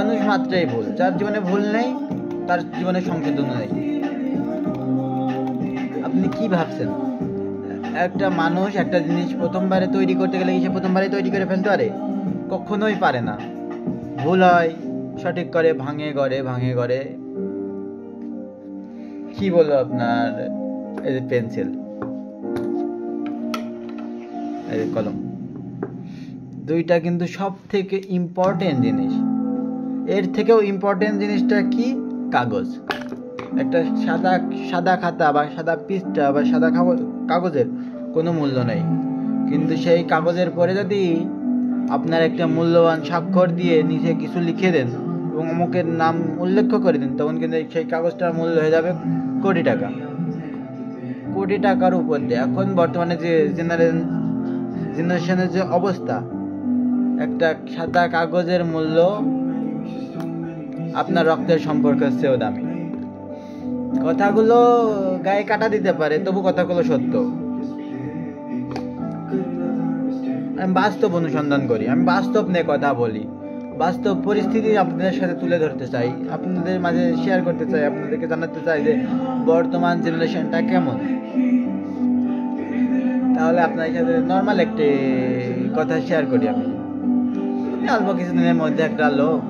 মানুষ মাত্রই ভুল, যার জীবনে ভুল নেই তার জীবনে সংশোধন নেই। আপনি কি ভাবছেন একটা মানুষ একটা জিনিস প্রথমবারে তৈরি করতে গেলে সে প্রথমবারে তৈরি করে ফেলতে পারে? কখনোই পারে না। ভুল হয়, সঠিক করে, ভাঙে গড়ে। কি বলবো আপনার, এই যে পেন্সিল, এই যে কলম, দুইটা কিন্তু সব থেকে ইম্পর্টেন্ট জিনিস। এর থেকেও ইম্পর্টেন্ট জিনিসটা কি? কাগজ। একটা সাদা খাতা বা সাদা পৃষ্ঠা বা সাদা কাগজের কোনো মূল্য নেই, কিন্তু সেই কাগজের পরে যদি আপনার একটা মূল্যবান স্বাক্ষর দিয়ে নিচে কিছু লিখে দেন এবং অমুকের নাম উল্লেখ করে দেন, তখন কিন্তু সেই কাগজটার মূল্য হয়ে যাবে কোটি টাকা। কোটি টাকার উপর দিয়ে এখন বর্তমানে যে জেনারেশনের যে অবস্থা, একটা সাদা কাগজের মূল্য আপনার রক্তের সম্পর্কের চেয়েও দামি। কথাগুলো গায়ে কাটা দিতে পারে, তবু কথাগুলো সত্য। আমি বাস্তব অনুসন্ধান করি, আমি বাস্তব নিয়ে কথা বলি, বাস্তব পরিস্থিতি আপনাদের সাথে তুলে ধরতে চাই, আপনাদের মাঝে শেয়ার করতে চাই, আপনাদেরকে জানাতে চাই যে বর্তমান জেনারেশনটা কেমন। তাহলে আপনার সাথে নর্মাল একটি কথা শেয়ার করি। আমি অল্প কিছুদিনের মধ্যে একটা লোক,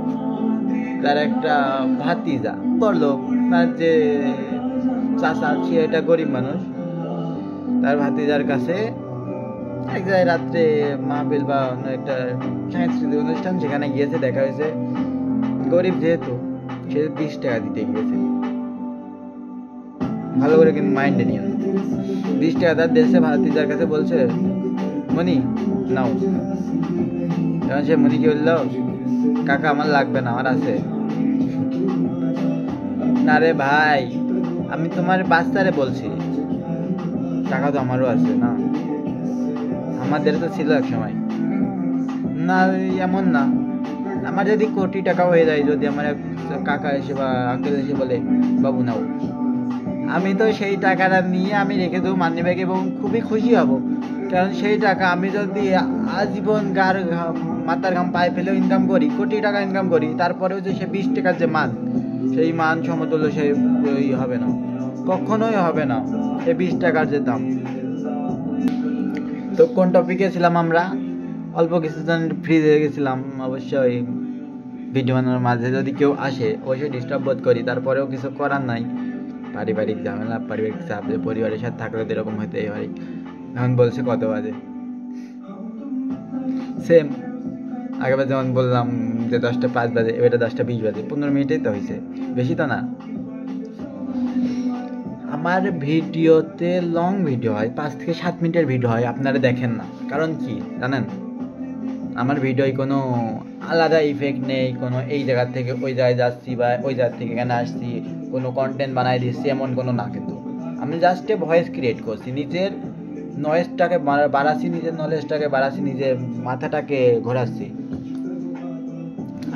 তার একটা ভাতিজা, বড় লোক, তার যে চাচা, সে একটা গরিব মানুষ, তার ভাতিজার কাছে এক জায়গায় রাত্রে মাহফিল বা অন্য একটা সাংস্কৃতিক অনুষ্ঠান, সেখানে গিয়েছে, দেখা হয়েছে গরিব যেহেতু সে 20 টাকা দিতে গিয়েছে। ভালো করে কিন্তু মাইন্ডে নিয়ে 20 টাকা তার দেশে ভাতিজার কাছে বলছে, মনি নাও। তখন সে মনি কি বললো, কাকা আমার লাগবে না, আমার আছে। না রে ভাই, আমি তোমার বাচ্চারে বলছি, টাকা তো আমারও আছে না, আমাদের তো ছিল এক সময়। না এমন না, আমার যদি কোটি টাকা হয়ে যায়, যদি আমার কাকা এসে বা আঙ্কেল এসে বলে বাবু নাও, আমি তো সেই টাকাটা নিয়ে আমি রেখে দেবো মানি ব্যাগে এবং খুবই খুশি হব। কারণ সেই টাকা আমি যদি আজীবন মাথার ঘাম পায়ে ফেলেও ইনকাম করি, কোটি টাকা ইনকাম করি, তারপরেও যে সে 20 টাকার যে মান, সেই মান সমতুল্য সে হবে না, কখনোই হবে না এই 20 টাকার যে দাম। তো কোন টপিকে ছিলাম আমরা? অল্প কিছুজন ফ্রি হয়ে গেছিলাম। অবশ্যই ভিডিও বানানোর মাঝে যদি কেউ আসে অবশ্যই ডিস্টার্ব বোধ করি, তারপরেও কিছু করার নাই। পারিবারিক ঝামেলা, পারিবারিক চাপ, পরিবারের সাথে থাকলে তো এরকম হইতেই পারে। এখন বলছে কত বাজে, সেম আগেবার যেমন বললাম যে 10টা 5 বাজে, এবারে 10টা 20 বাজে, 15 মিনিটেই তো হয়েছে, বেশি তো না। আমার ভিডিওতে লং ভিডিও হয়, 5 থেকে 7 মিনিটের ভিডিও হয়, আপনারা দেখেন না। কারণ কি জানেন, আমার ভিডিওয় কোনো আলাদা ইফেক্ট নেই, কোনো এই জায়গা থেকে ওই জায়গায় যাচ্ছি বা ওই জায়গা থেকে এখানে আসছি, কোনো কন্টেন্ট বানাই দিচ্ছি, এমন কোনো না। কিন্তু আমি জাস্ট ভয়েস ক্রিয়েট করছি, নিজের নয়েজটাকে বাড়াচ্ছি, নিজের নলেজটাকে বাড়াচ্ছি, নিজের মাথাটাকে ঘোরাচ্ছি।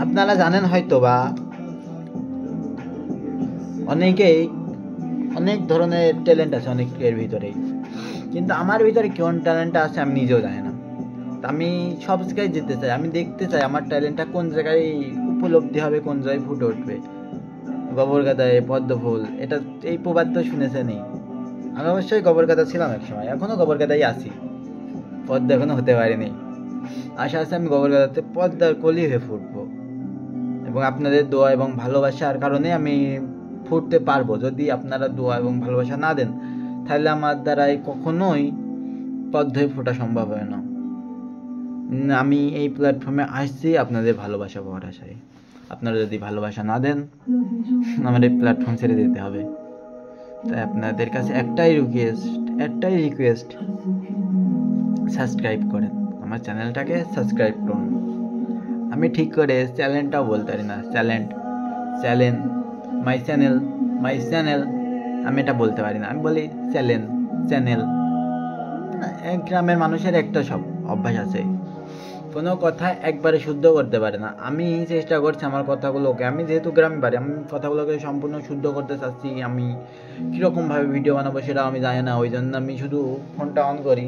আপনারা জানেন হয়তো বা অনেকেই অনেক ধরনের ট্যালেন্ট আছে অনেকের ভিতরেই, কিন্তু আমার ভিতরে কোন ট্যালেন্টটা আছে আমি নিজেও জানি না। আমি সব জায়গায় যেতে চাই, আমি দেখতে চাই আমার ট্যালেন্টটা কোন জায়গায় উপলব্ধি হবে, কোন জায়গায় ফুটে উঠবে। গোবর গাদায় পদ্ম ফুল, এটা এই প্রবাদ তো শুনেছেনই। আমি অবশ্যই গোবর গাদা ছিলাম এক সময়, এখনো গোবর গাদাই আছি, পদ্ম এখনো হতে পারিনি। আশা আছে আমি গোবর গাদাতে পদ্মার কলি হয়ে ফুটবো, এবং আপনাদের দোয়া এবং ভালোবাসার কারণে আমি ফুটতে পারবো। যদি আপনারা দোয়া এবং ভালোবাসা না দেন, তাহলে আমার দ্বারাই কখনোই পদ্মে ফোটা সম্ভব হয় না। আমি এই প্ল্যাটফর্মে আসছি আপনাদের ভালোবাসা পাওয়ার আশায়। আপনারা যদি ভালোবাসা না দেন, আমার এই প্ল্যাটফর্ম ছেড়ে দিতে হবে। তাই আপনাদের কাছে একটাই রিকোয়েস্ট, সাবস্ক্রাইব করেন, আমার চ্যানেলটাকে সাবস্ক্রাইব করুন। আমি ঠিক করে চ্যানেলটাও বলতে পারি না, মাই চ্যানেল আমি এটা বলতে পারি না, আমি বলি চ্যানেল। গ্রামের মানুষের একটা সব অভ্যাস আছে, কোনো কথা একবারে শুদ্ধ করতে পারে না। আমি চেষ্টা করছি আমার কথাগুলোকে, আমি যেহেতু গ্রামে বাড়ি, আমি কথাগুলোকে সম্পূর্ণ শুদ্ধ করতে চাচ্ছি। আমি কীরকমভাবে ভিডিও বানাবো সেটাও আমি জানি না, ওই জন্য আমি শুধু ফোনটা অন করি,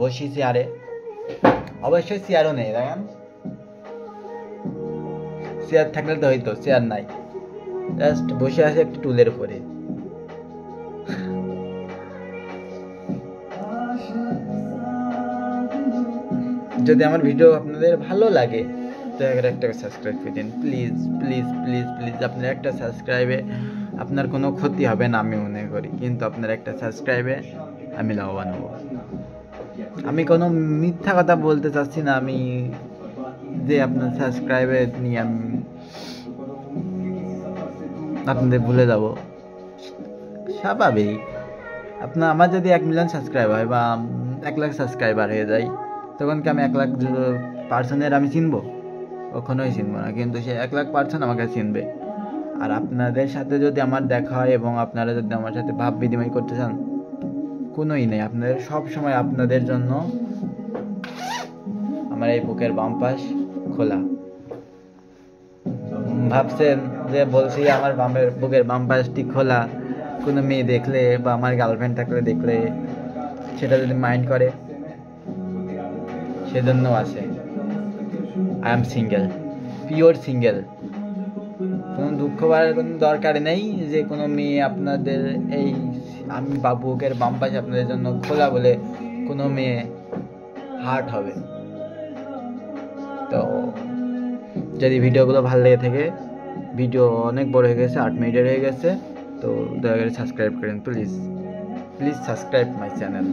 বসি চেয়ারে, অবশ্যই চেয়ারও নেই, দেখেন চেয়ার থাকলে তো হইতো, চেয়ার নাই, জাস্ট বসে আছে একটি টুলের উপরে। যদি আমার ভিডিও আপনাদের ভালো লাগে দয়া করে একটা সাবস্ক্রাইব করে দিন প্লিজ প্লিজ প্লিজ প্লিজ। আপনার একটা সাবস্ক্রাইবে আপনার কোনো ক্ষতি হবে না আমি মনে করি, কিন্তু আপনার একটা সাবস্ক্রাইবে আমি লাভবান হব। আমি কোনো মিথ্যা কথা বলতে চাচ্ছি না, আমি যে আপনার সাবস্ক্রাইবে নিয়ে আমি আপনাদের ভুলে যাব, স্বাভাবিক। আপনার আমার যদি 1 মিলিয়ন সাবস্ক্রাইব হয় বা 1 লাখ সাবস্ক্রাইবার হয়ে যায়, তখন কি আমি 1 লাখ পার্সনের আমি চিনবো? কখনোই চিনবো না, কিন্তু সে 1 লাখ পার্সন আমাকে চিনবে। আর আপনাদের সাথে যদি আমার দেখা হয় এবং আপনারা যদি আমার সাথে ভাব বিনিময় করতে চান, কোনোই নেই, আপনাদের সব সময় আপনাদের জন্য আমার এই বুকের বাম পাশ খোলা। ভাবছেন যে বলছি আমার বুকের বাম পাশটি খোলা, কোনো মেয়ে দেখলে বা আমার গার্লফ্রেন্ড থাকলে দেখলে সেটা যদি মাইন্ড করে, সেজন্য আছে। I am single, pure single. কোনো দুঃখ পাওয়ার কোনো দরকার নেই যে কোনো মেয়ে আপনাদের এই আমি বুকের বাম পাশে আপনাদের জন্য খোলা বলে কোনো মেয়ে হার্ট হবে। তো যদি ভিডিওগুলো ভালো লেগে থাকে, ভিডিও অনেক বড় হয়ে গেছে, 8 মিনিটের হয়ে গেছে, তো দয়া করে সাবস্ক্রাইব করেন please please, subscribe my channel.